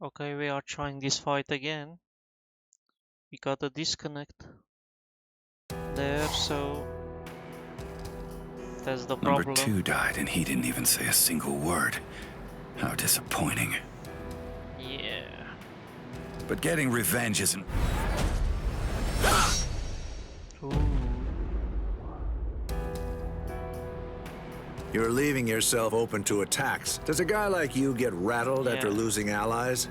Okay, we are trying this fight again. We got a disconnect there, so that's the Number problem. 2 died and he didn't even say a single word. How disappointing. Yeah. But getting revenge isn't... Ooh. You're leaving yourself open to attacks. Does a guy like you get rattled after losing allies?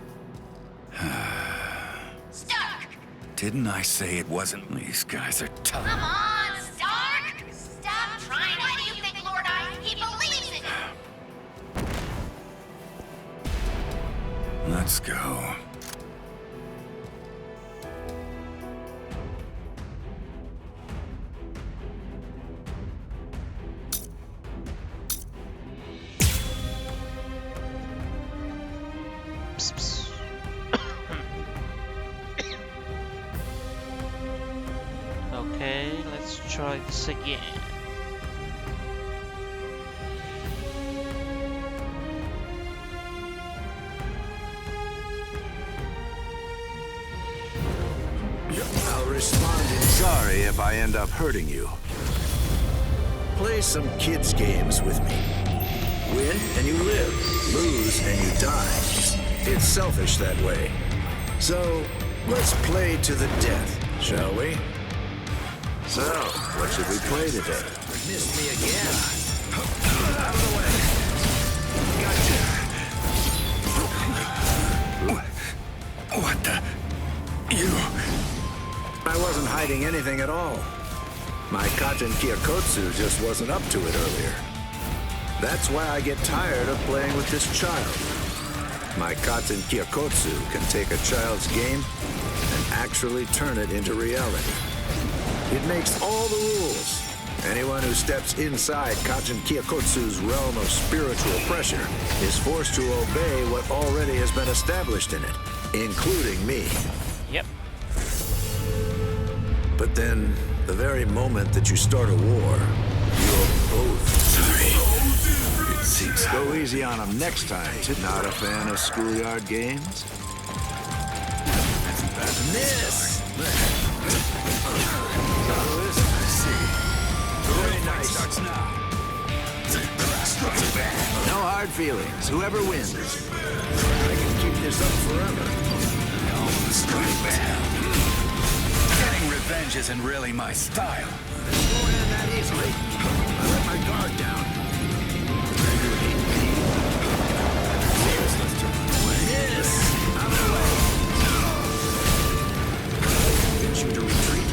Stark! Didn't I say it wasn't? These guys are tough. Come on, Stark! Stop trying. Why do you think Lord Aizen, he believes in it? Let's go. Psst, psst. Okay, let's try this again. I'll respond in sorry if I end up hurting you. Play some kids' games with me. Win and you live, lose and you die. It's selfish that way. So, let's play to the death, shall we? So, what should we play today? Missed me again. Out of the way. Gotcha. What the... You... I wasn't hiding anything at all. My Katen Kyokotsu just wasn't up to it earlier. That's why I get tired of playing with this child. My Katen Kyokotsu can take a child's game and actually turn it into reality. It makes all the rules. Anyone who steps inside Katen Kyokotsu's realm of spiritual pressure is forced to obey what already has been established in it, including me. Yep. But then, the very moment that you start a war, you're both... Sorry. It seems... Go easy on them next time. Not a fan of schoolyard games? Miss! Very nice. No hard feelings. Whoever wins. I can keep this up forever. Getting revenge isn't really my style. This won't end that easily. I let my guard down. Miss! Out of the way. Get you to retreat.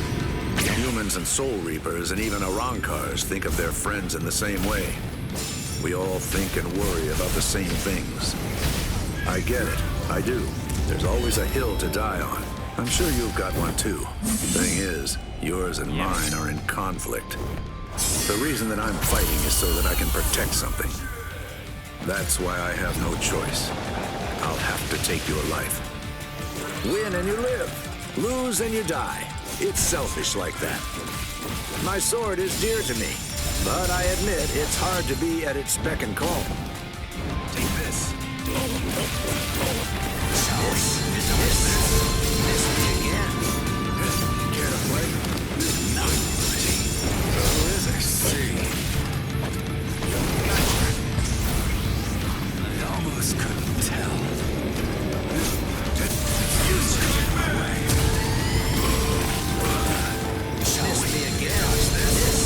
Humans and Soul Reapers and even Arankars think of their friends in the same way. We all think and worry about the same things. I get it. I do. There's always a hill to die on. I'm sure you've got one too. Thing is, yours and mine are in conflict. The reason that I'm fighting is so that I can protect something. That's why I have no choice. I'll have to take your life. Win and you live. Lose and you die. It's selfish like that. My sword is dear to me, but I admit it's hard to be at its beck and call. Take this. Miss me again. Care to play? No. Who is it? See. I almost couldn't tell. Miss me again. Miss.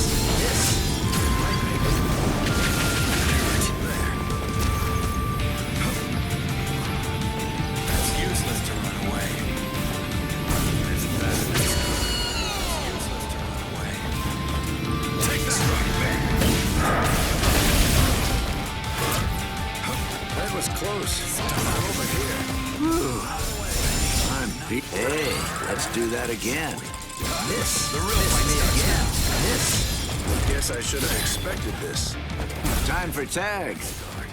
It's useless to run away. It's useless to run away. Take this right back. That was close. Over here. Whew. I'm beat. Hey, let's do that again. Miss me again. Miss. Guess I should have expected this. Time for tag.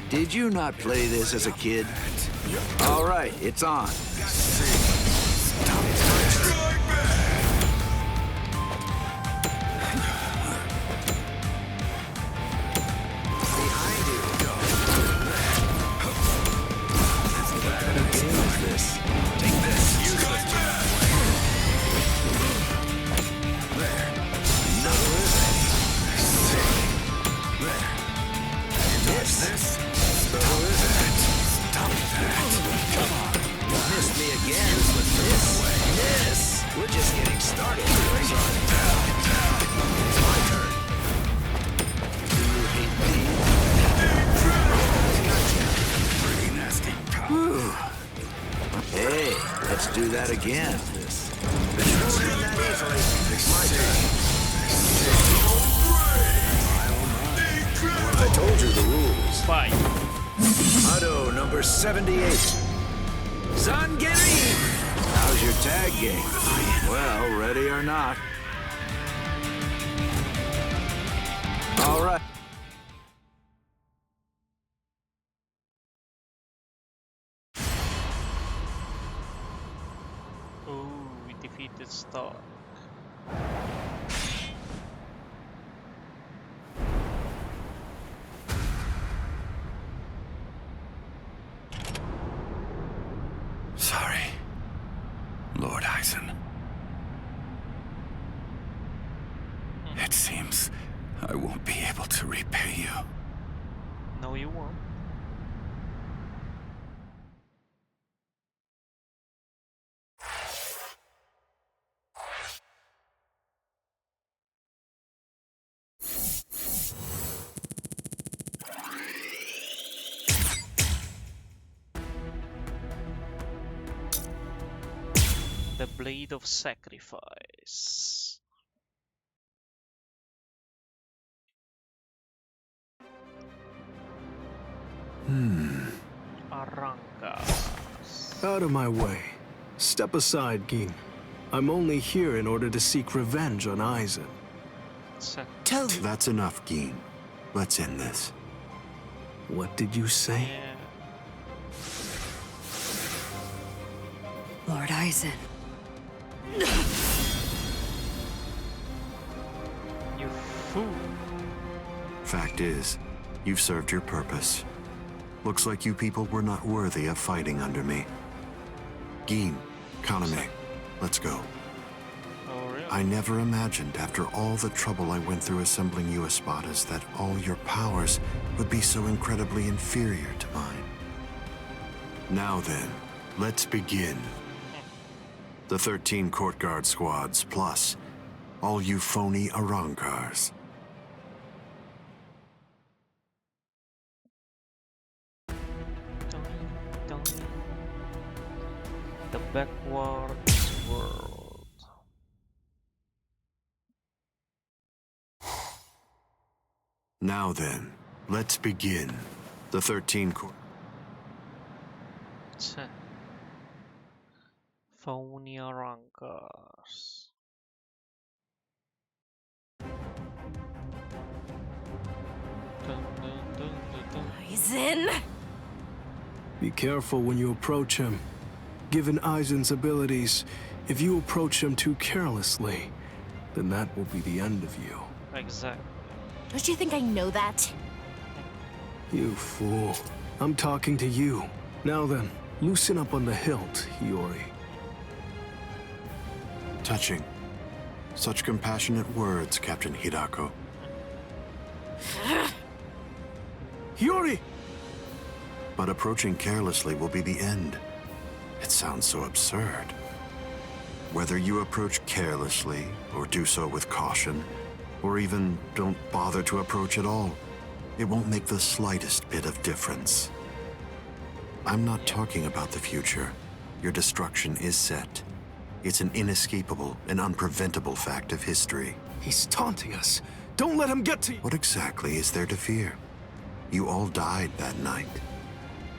Did you not play this as a kid? All right, it's on. Behind you. What kind of game is this? Let's do that again. It shouldn't end that easily. It's my turn. I told you the rules. Fight. Hado number 78. Zangiri! How's your tag game? Well, ready or not. All right. Oh, we defeated Star. Sorry, Lord Aizen. It seems I won't be able to repay you. No, you won't. The Blade of Sacrifice. Arrancas. Out of my way. Step aside, Gin. I'm only here in order to seek revenge on Aizen. Tell me. That's enough, Gin. Let's end this. What did you say? Yeah. Lord Aizen. You fool. Fact is, you've served your purpose. Looks like you people were not worthy of fighting under me. Gin, Kaname, let's go. Oh, really? I never imagined, after all the trouble I went through assembling you Espadas, that all your powers would be so incredibly inferior to mine. Now then, let's begin. The 13 court guard squads, plus all you phony Arrancars. The backward world. Now then, let's begin. The 13 court... Phony Arrancars. Dun, dun, dun, dun, dun. Aizen! Be careful when you approach him. Given Aizen's abilities, if you approach him too carelessly, then that will be the end of you. Exactly. Don't you think I know that? You fool. I'm talking to you. Now then, loosen up on the hilt, Hiyori. Touching. Such compassionate words, Captain Hidako. Hiyori! But approaching carelessly will be the end. It sounds so absurd. Whether you approach carelessly, or do so with caution, or even don't bother to approach at all, it won't make the slightest bit of difference. I'm not talking about the future. Your destruction is set. It's an inescapable and unpreventable fact of history. He's taunting us. Don't let him get to you. What exactly is there to fear? You all died that night.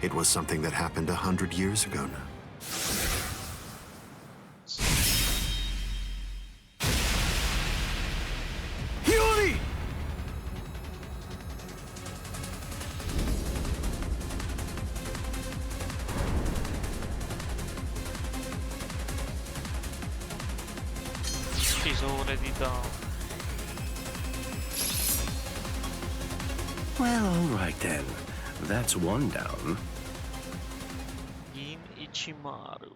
It was something that happened 100 years ago now. Hiyori! She's already down. Well, all right then. That's one down. Gin Ichimaru.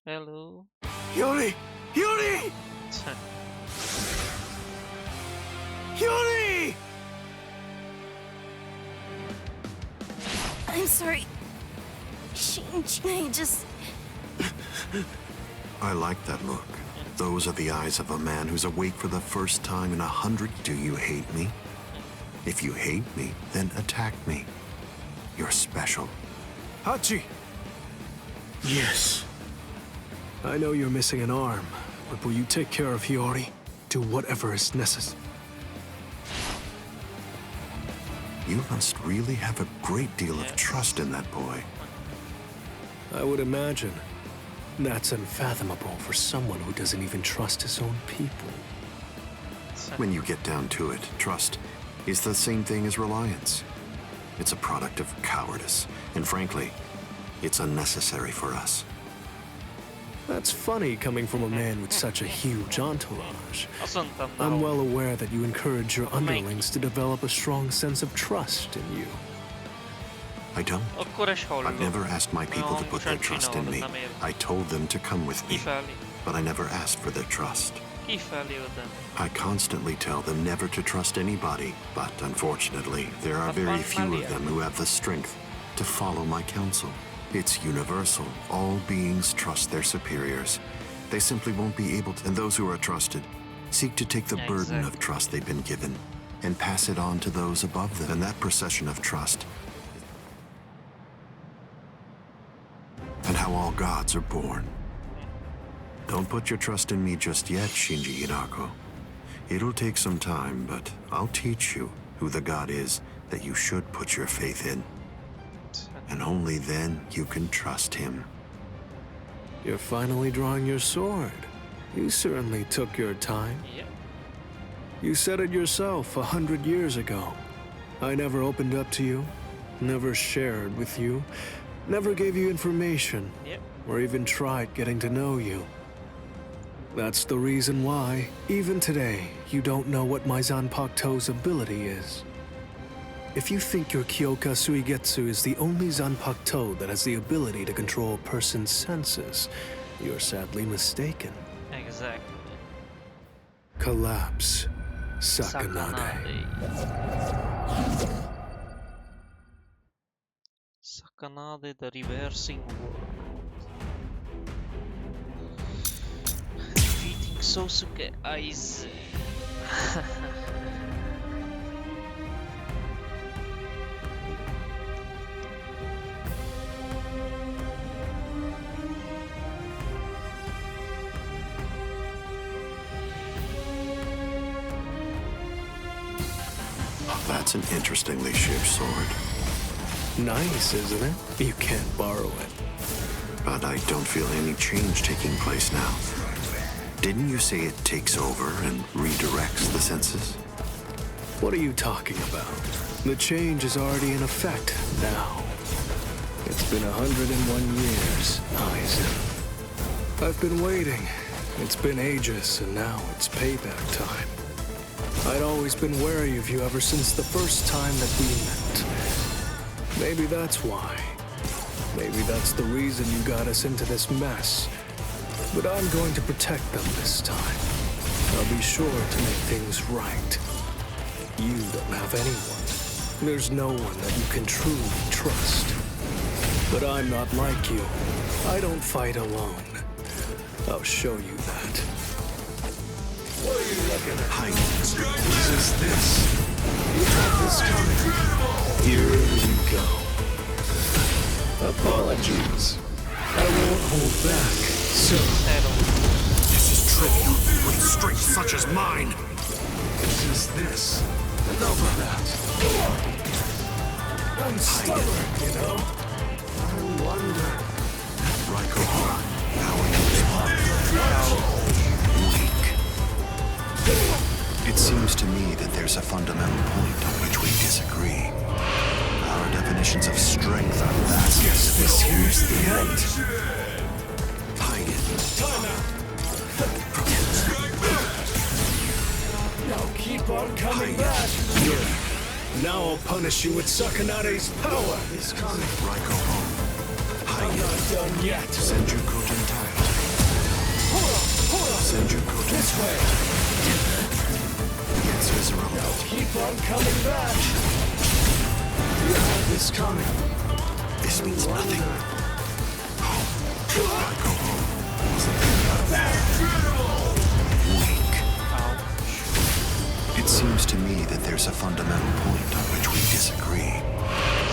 Hello. Hiyori! Hiyori! Hiyori! I'm sorry. Shinji, I just... I like that look. Those are the eyes of a man who's awake for the first time in 100. Do you hate me? If you hate me, then attack me. you're special. Hachi! Yes. I know you're missing an arm, but will you take care of Hiyori? Do whatever is necessary. You must really have a great deal of trust in that boy. I would imagine. That's unfathomable for someone who doesn't even trust his own people. When you get down to it, trust is the same thing as reliance. It's a product of cowardice, and frankly, it's unnecessary for us. That's funny coming from a man with such a huge entourage. Asuntan I'm daw. well aware that you encourage your underlings to develop a strong sense of trust in you. I don't. Okkuras I've hollu. never asked my people to No, put their Shunsui trust in me. noudata meiltä. I told them to come with me, Kifääli. but I never asked for their trust. Kifäälijoten. I constantly tell them never to trust anybody, but unfortunately, there are very few of them who have the strength to follow my counsel. It's universal. All beings trust their superiors. They simply won't be able to, and those who are trusted seek to take the Yeah, burden of exactly. trust they've been given and pass it on to those above them. And that procession of trust and how all gods are born. Don't put your trust in me just yet, Shinji Hinako. It'll take some time, but I'll teach you who the god is that you should put your faith in. And only then you can trust him. You're finally drawing your sword. You certainly took your time. Jep. You said it yourself 100 years ago. I never opened up to you, never shared with you, never gave you information, Jep. or even tried getting to know you. That's the reason why, even today, you don't know what my Zanpakuto's ability is. If you think your Kyoka Suigetsu is the only Zanpakuto that has the ability to control a person's senses, you're sadly mistaken. Exactly. Collapse. Sakanade. Sakanade, the reversing world. Defeating Sosuke Aizen. That's an interestingly shaped sword. Nice, isn't it? You can't borrow it. But I don't feel any change taking place now. Didn't you say it takes over and redirects the senses? What are you talking about? The change is already in effect now. It's been 101 years, Aizen. I've been waiting. It's been ages, and now it's payback time. I'd always been wary of you ever since the first time that we met. Maybe that's why. Maybe that's the reason you got us into this mess. But I'm going to protect them this time. I'll be sure to make things right. You don't have anyone. There's no one that you can truly trust. But I'm not like you. I don't fight alone. I'll show you that. What are you looking at? Hide. Resist this. You have this coming. Here we go. Apologies. I won't hold back, sir. This is trivial with strength such as mine. Resist this. Enough of that. I'm stubborn, you know. I wonder. Raiko, how are you? Weak. It seems to me that there's a fundamental point on which we disagree. Our definitions of strength are vast. Guess this here's the end. Hide it. Now keep on coming back. Good. Now I'll punish you with Sakanade's power. Is coming. Raiko home. I'm Hide not it. done yet. Senjuku Gentai. Hold on. Senjuku This Gentai. way. The answer is Now irrelevant. keep on coming back. You have this coming. This means nothing. Raiko home. Weak. It seems to me that there's a fundamental point on which we disagree.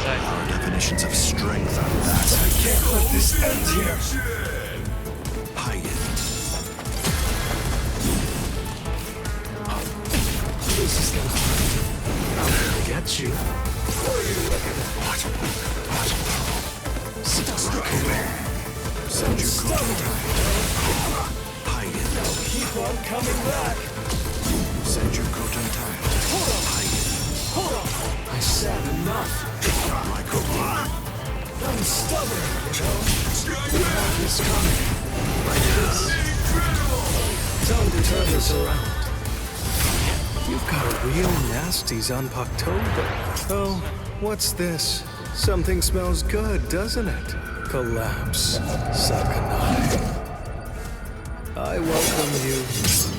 Our definitions of strength are that? I can't let this end here. Aizen. This is gonna hurt. I'm gonna get you. What? Send you Keep on coming back. Send you Hold on. I said enough. I'm stubborn, you know. The path is coming. Like this. Time to turn this around. You've got a real nasty Zanpakutoba. Oh, what's this? Something smells good, doesn't it? Collapse, Sakanai. I welcome you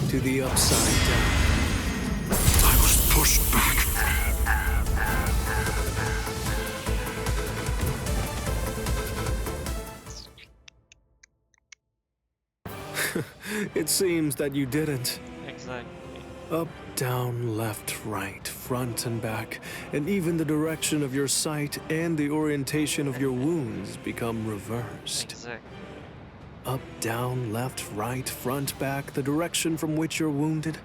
to the Upside Down. I was pushed back. It seems that you didn't. Exactly. Up, down, left, right, front and back, and even the direction of your sight and the orientation of your wounds become reversed. Exactly. Up, down, left, right, front, back, the direction from which you're wounded.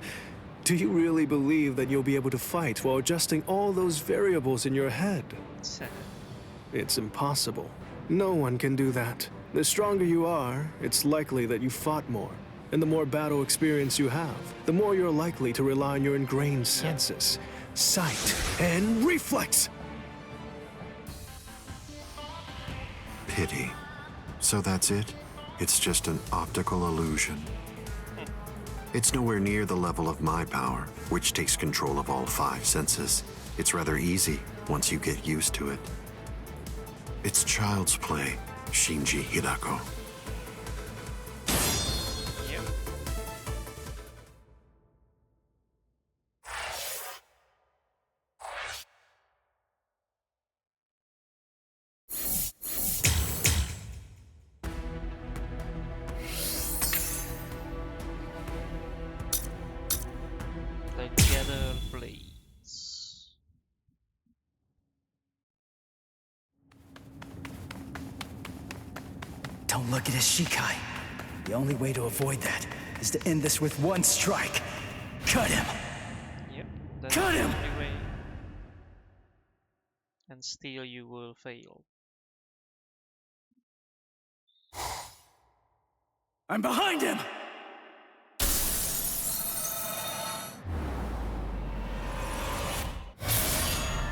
Do you really believe that you'll be able to fight while adjusting all those variables in your head? It's impossible. No one can do that. The stronger you are, it's likely that you fought more. And the more battle experience you have, the more you're likely to rely on your ingrained senses, sight, and reflex. Pity. So that's it? It's just an optical illusion. It's nowhere near the level of my power, which takes control of all 5 senses. It's rather easy once you get used to it. It's child's play, Shinji Hidako. Yep. Together, please. Don't look at his Shikai. The only way to avoid that is to end this with one strike. Cut him! Yep, that's Cut the him! only way. And still you will fail. I'm behind him!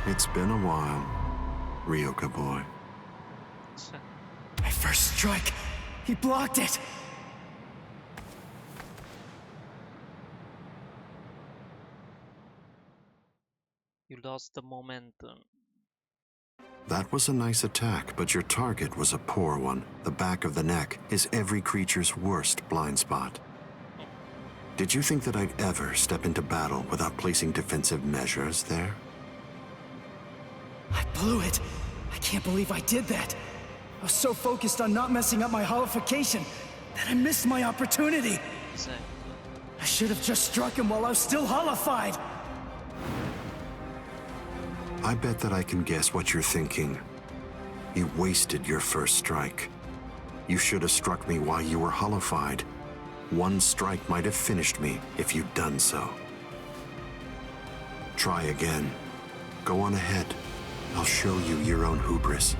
It's been a while, Ryoka boy. My first strike! He blocked it! You lost the momentum. That was a nice attack, but your target was a poor one. The back of the neck is every creature's worst blind spot. Did you think that I'd ever step into battle without placing defensive measures there? I blew it! I can't believe I did that! I was so focused on not messing up my holification that I missed my opportunity! Exactly. I should have just struck him while I was still holified! I bet that I can guess what you're thinking. You wasted your first strike. You should have struck me while you were holified. One strike might have finished me if you'd done so. Try again. Go on ahead. I'll show you your own hubris.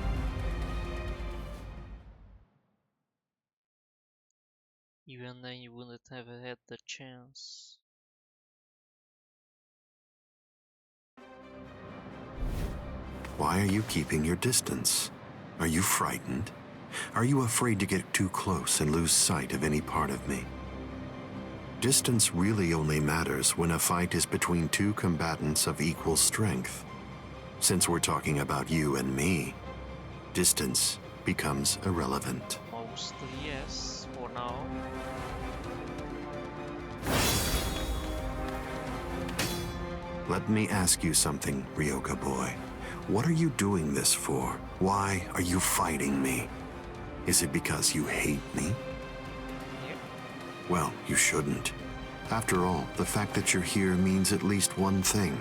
Even then you wouldn't have had the chance. Why are you keeping your distance? Are you frightened? Are you afraid to get too close and lose sight of any part of me? Distance really only matters when a fight is between 2 combatants of equal strength. Since we're talking about you and me, distance becomes irrelevant. Mostly yes, for now. Let me ask you something, Ryoka boy. What are you doing this for? Why are you fighting me? Is it because you hate me? Yep. Well, you shouldn't. After all, the fact that you're here means at least one thing.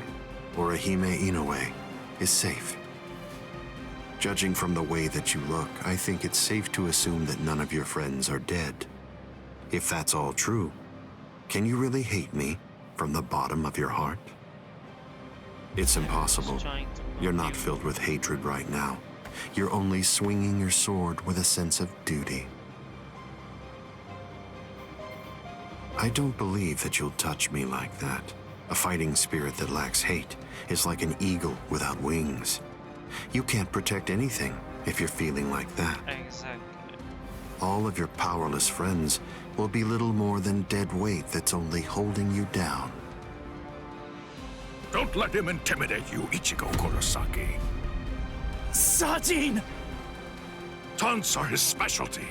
Orihime Inoue is safe. Judging from the way that you look, I think it's safe to assume that none of your friends are dead. If that's all true, can you really hate me from the bottom of your heart? It's impossible. You're not filled with hatred right now. You're only swinging your sword with a sense of duty. I don't believe that you'll touch me like that. A fighting spirit that lacks hate is like an eagle without wings. You can't protect anything if you're feeling like that. Exactly. All of your powerless friends will be little more than dead weight that's only holding you down. Don't let him intimidate you, Ichigo Kurosaki. Sajin! Taunts are his specialty.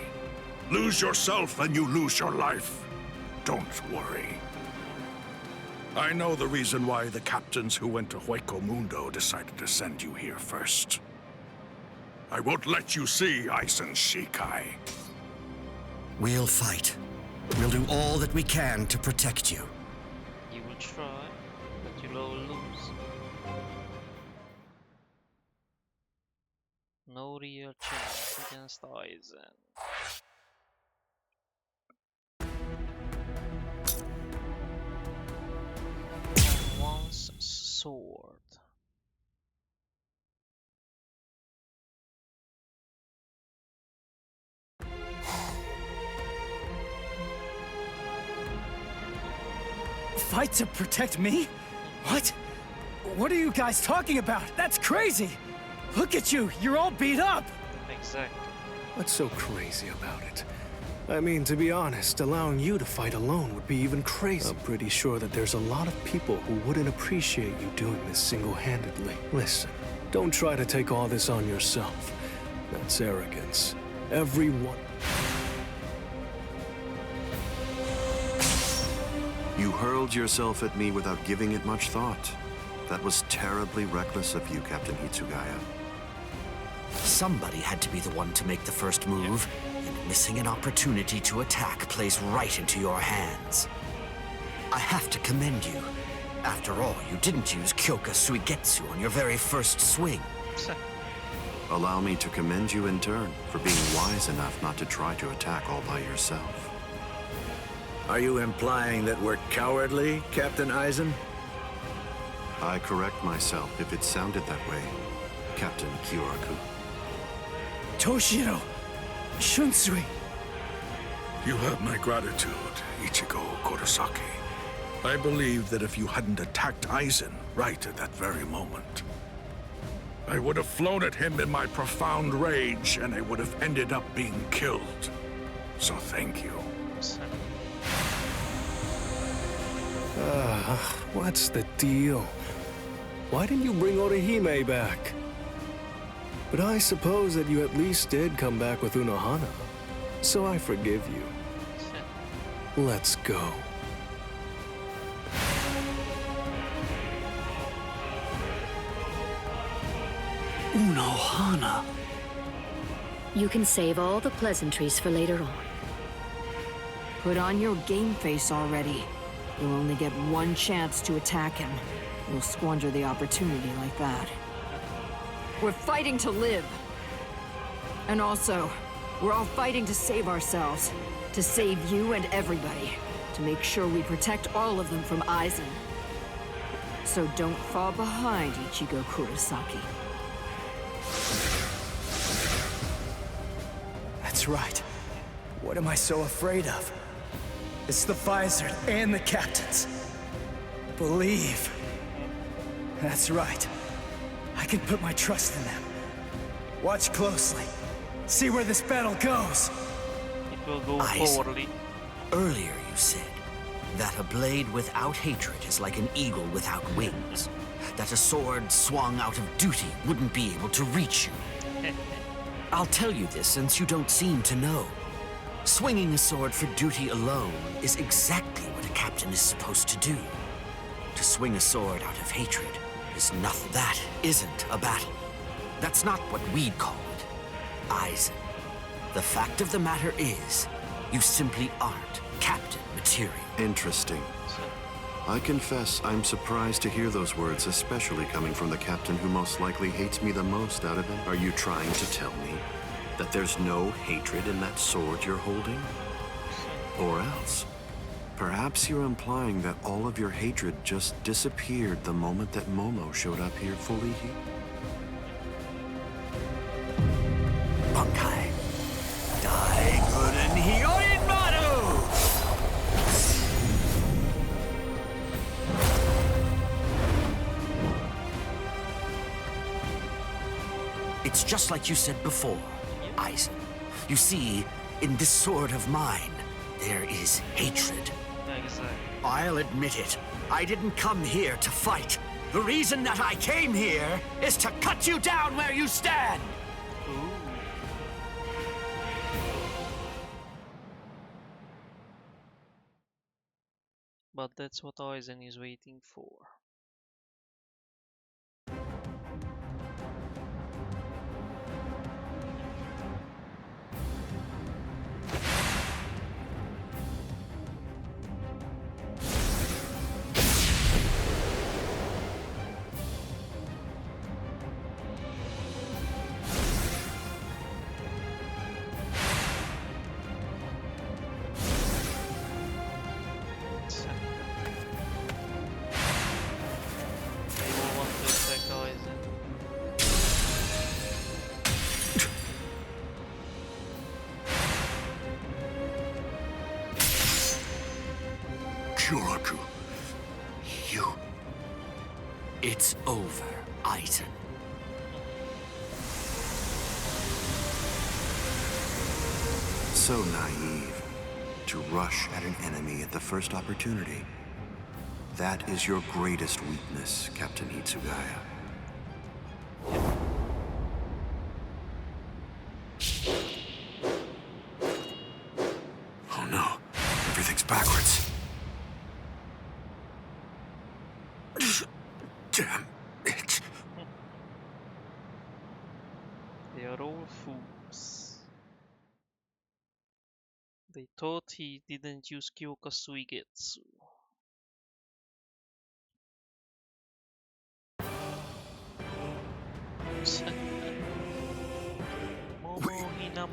Lose yourself and you lose your life. Don't worry. I know the reason why the captains who went to Hueco Mundo decided to send you here first. I won't let you see AIzens Shikai. We'll fight. We'll do all that we can to protect you. You will try, but you'll all lose. No real chance against Aizen. One's sword. Fight to protect me? What? What are you guys talking about? That's crazy! Look at you, you're all beat up! Exactly. What's so crazy about it? I mean, to be honest, allowing you to fight alone would be even crazy. I'm pretty sure that there's a lot of people who wouldn't appreciate you doing this single-handedly. Listen, don't try to take all this on yourself. That's arrogance. Everyone... You hurled yourself at me without giving it much thought. That was terribly reckless of you, Captain Hitsugaya. Somebody had to be the one to make the first move, and missing an opportunity to attack plays right into your hands. I have to commend you. After all, you didn't use Kyoka Suigetsu on your very first swing. Allow me to commend you in turn for being wise enough not to try to attack all by yourself. Are you implying that we're cowardly, Captain Aizen? I correct myself if it sounded that way, Captain Kyoraku. Toshiro! Shunsui! You have my gratitude, Ichigo Kurosaki. I believe that if you hadn't attacked Aizen right at that very moment, I would have flown at him in my profound rage, and I would have ended up being killed. So thank you. What's the deal? Why didn't you bring Orihime back? But I suppose that you at least did come back with Unohana, so I forgive you. Let's go. Unohana. You can save all the pleasantries for later on. Put on your game face already. You'll only get one chance to attack him. You'll squander the opportunity like that. We're fighting to live. And also, we're all fighting to save ourselves. To save you and everybody. To make sure we protect all of them from Aizen. So don't fall behind, Ichigo Kurosaki. That's right. What am I so afraid of? It's the Vizard and the captains. Believe. That's right. I can put my trust in them. Watch closely. See where this battle goes. It will go Aizen, poorly. Earlier you said that a blade without hatred is like an eagle without wings. That a sword swung out of duty wouldn't be able to reach you. I'll tell you this since you don't seem to know. Swinging a sword for duty alone is exactly what a captain is supposed to do. To swing a sword out of hatred is nothing. That isn't a battle. That's not what we'd call it. Aizen. The fact of the matter is, you simply aren't captain material. Interesting. I confess I'm surprised to hear those words, especially coming from the captain who most likely hates me the most out of it. Are you trying to tell me that there's no hatred in that sword you're holding? Or else, perhaps you're implying that all of your hatred just disappeared the moment that Momo showed up here fully healed? Bunkai. Daigoren Hyorin Maru! It's just like you said before, Aizen. You see, in this sword of mine, there is hatred. I'll admit it. I didn't come here to fight. The reason that I came here is to cut you down where you stand. But that's what Aizen is waiting for. Kyoraku, you... It's over, Aizen. So naive to rush at an enemy at the first opportunity. That is your greatest weakness, Captain Hitsugaya. Oh no, everything's backwards. Damn it. They are all fools. They thought he didn't use Kyoka Suigetsu.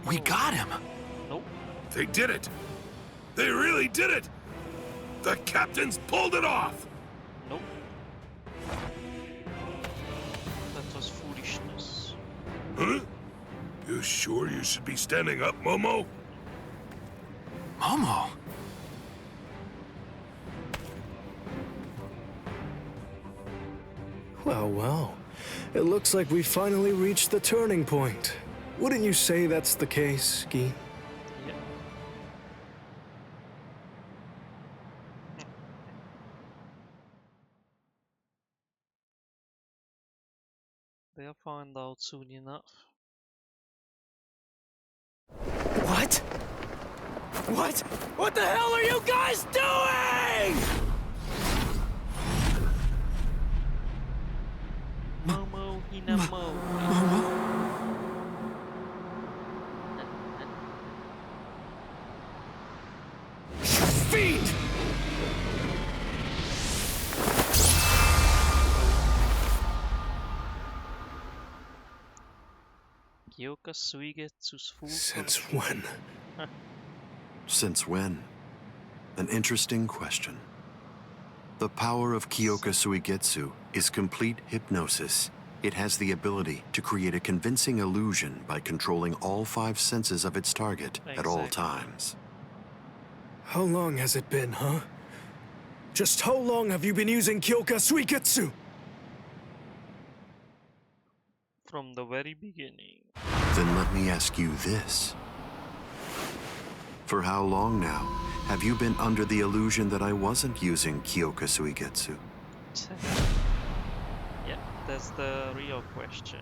We got him! Nope. They did it! They really did it! The captains pulled it off! Nope. That was foolishness. Huh? You sure you should be standing up, Momo? Momo? Well, well. It looks like we finally reached the turning point. Wouldn't you say that's the case, Gi? Yeah. They'll find out soon enough. What? What? What the hell are you guys doing? Momo Hinamo. Fiend! Kyoka Suigetsu's full Since when? Since when? An interesting question. The power of Kyoka Suigetsu is complete hypnosis. It has the ability to create a convincing illusion by controlling all 5 senses of its target at all times. How long has it been, huh? Just how long have you been using Kyoka Suigetsu? From the very beginning. Then let me ask you this. For how long now have you been under the illusion that I wasn't using Kyoka Suigetsu? Yeah, that's the real question.